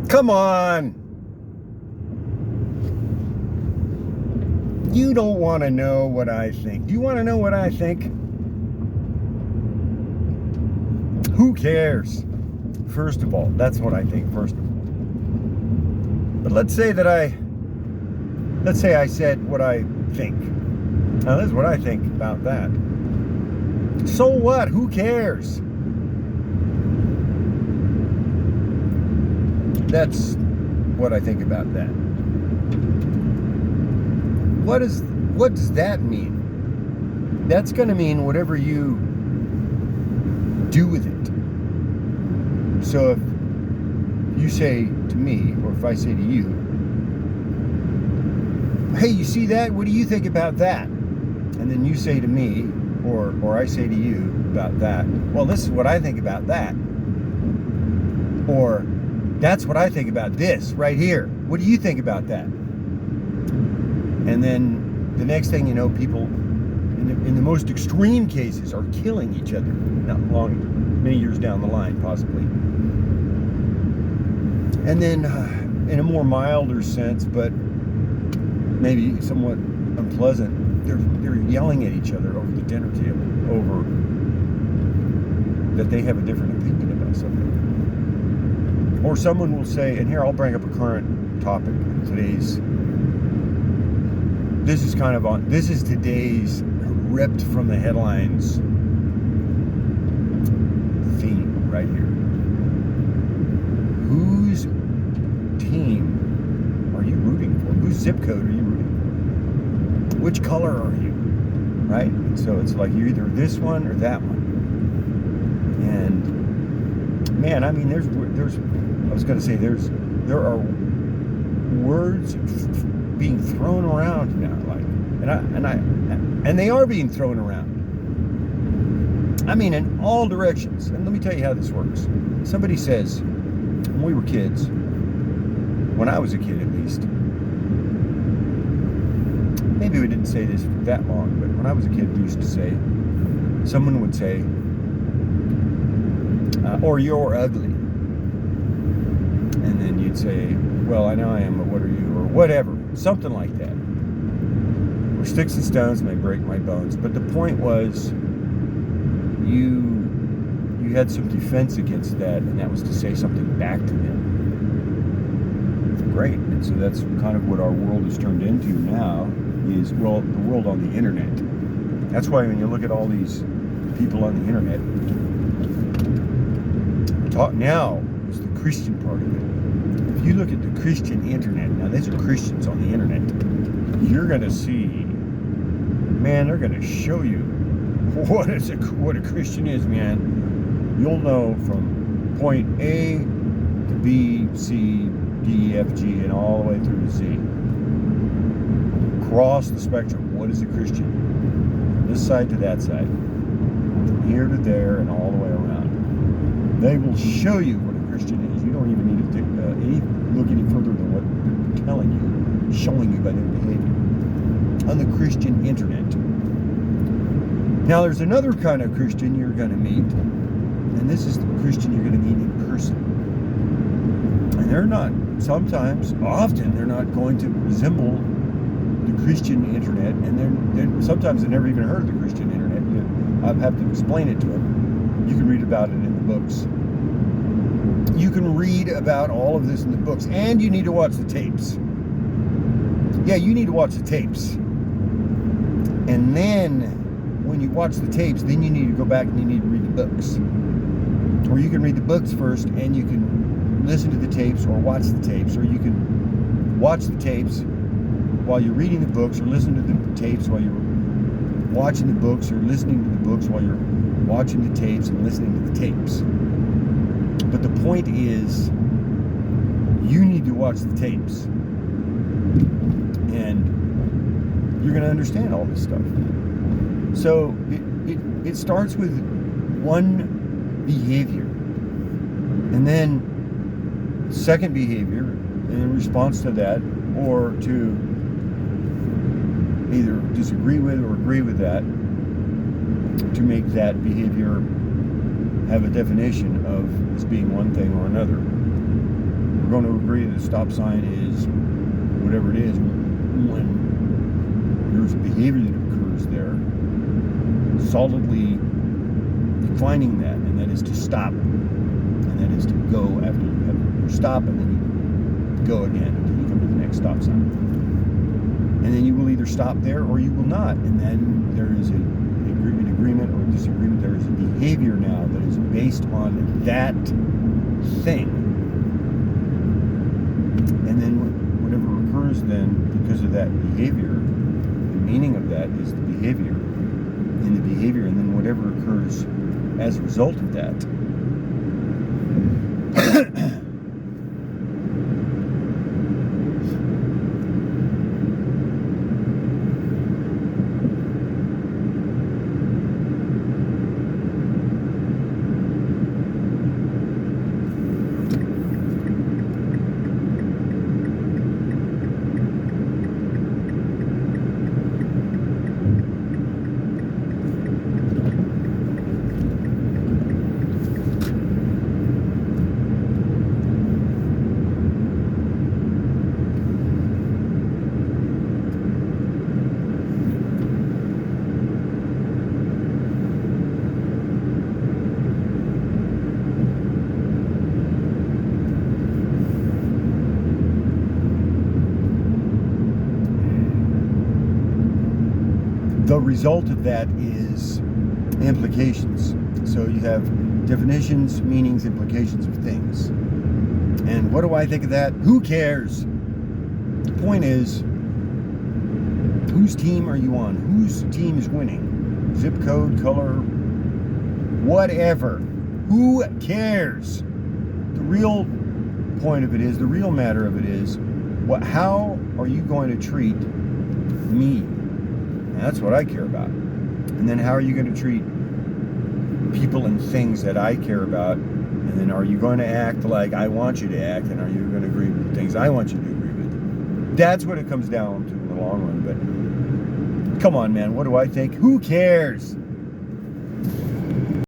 Come on! You don't want to know what I think. Do you want to know what I think? Who cares? First of all, that's what I think, first of all. But let's say I said what I think. Now, this is what I think about that. So what? Who cares? That's what I think about that. What does that mean? That's going to mean whatever you do with it. So if you say to me, or if I say to you, hey, you see that? What do you think about that? And then you say to me, or I say to you about that, well, this is what I think about that. Or, that's what I think about this right here. What do you think about that? And then the next thing you know, people in the most extreme cases are killing each other. Not long, many years down the line, possibly. And then in a more milder sense, but maybe somewhat unpleasant, they're yelling at each other over the dinner table over that they have a different opinion about something. Or someone will say, and here I'll bring up a current topic. This is today's ripped from the headlines theme right here. Whose team are you rooting for? Whose zip code are you rooting for? Which color are you? Right? So it's like you're either this one or that one. And man, I mean, there are words being thrown around now, and they are being thrown around. I mean, in all directions. And let me tell you how this works. Somebody says, when we were kids, when I was a kid at least, maybe we didn't say this for that long, but when I was a kid, we used to say, someone would say, or you're ugly. And then you'd say, well, I know I am, but what are you? Or whatever. Something like that. Or sticks and stones may break my bones. But the point was, you had some defense against that, and that was to say something back to them. Great. And so that's kind of what our world has turned into now, is, well, the world on the internet. That's why when you look at all these people on the internet, now is the Christian part of it. If you look at the Christian internet, now these are Christians on the internet, you're going to see, man, they're going to show you what a Christian is, man. You'll know from point A to B, C, D, F, G, and all the way through to Z. Across the spectrum, what is a Christian? From this side to that side. From here to there and all the way around. They will show you what a Christian is. You don't even need to look any further than what they're telling you, showing you by their behavior on the Christian internet. Now, there's another kind of Christian you're going to meet, and this is the Christian you're going to meet in person. And they're not, often they're not going to resemble the Christian internet, and they're sometimes they've never even heard of the Christian internet. I have to explain it to them. You can read about it in the books. You can read about all of this in the books, and you need to watch the tapes. Yeah, you need to watch the tapes. And then, when you watch the tapes, then you need to go back and you need to read the books. Or you can read the books first, and you can listen to the tapes, or watch the tapes, or you can watch the tapes while you're reading the books, or listen to the tapes while you're watching the books, or listening to the books while you're watching the tapes and listening to the tapes. But the point is, you need to watch the tapes. And you're going to understand all this stuff. So it starts with one behavior. And then second behavior in response to that, or to either disagree with or agree with that, to make that behavior have a definition of as being one thing or another. we're going to agree that a stop sign is whatever it is when there's a behavior that occurs there, solidly defining that, and that is to stop, and that is to go after you have your stop, and then you go again until you come to the next stop sign. And then you will either stop there or you will not, and then there is an agreement or a disagreement. There is a behavior now that is based on that thing. And then whatever occurs then because of that behavior, the meaning of that is the behavior, and then whatever occurs as a result of that. The result of that is implications. So you have definitions, meanings, implications of things. And what do I think of that? Who cares? The point is, whose team are you on? Whose team is winning? Zip code, color, whatever. Who cares? The real point of it is, the real matter of it is, how are you going to treat me? And that's what I care about. And then how are you going to treat people and things that I care about? And then are you going to act like I want you to act? And are you going to agree with things I want you to agree with? That's what it comes down to in the long run. But come on, man, what do I think? Who cares?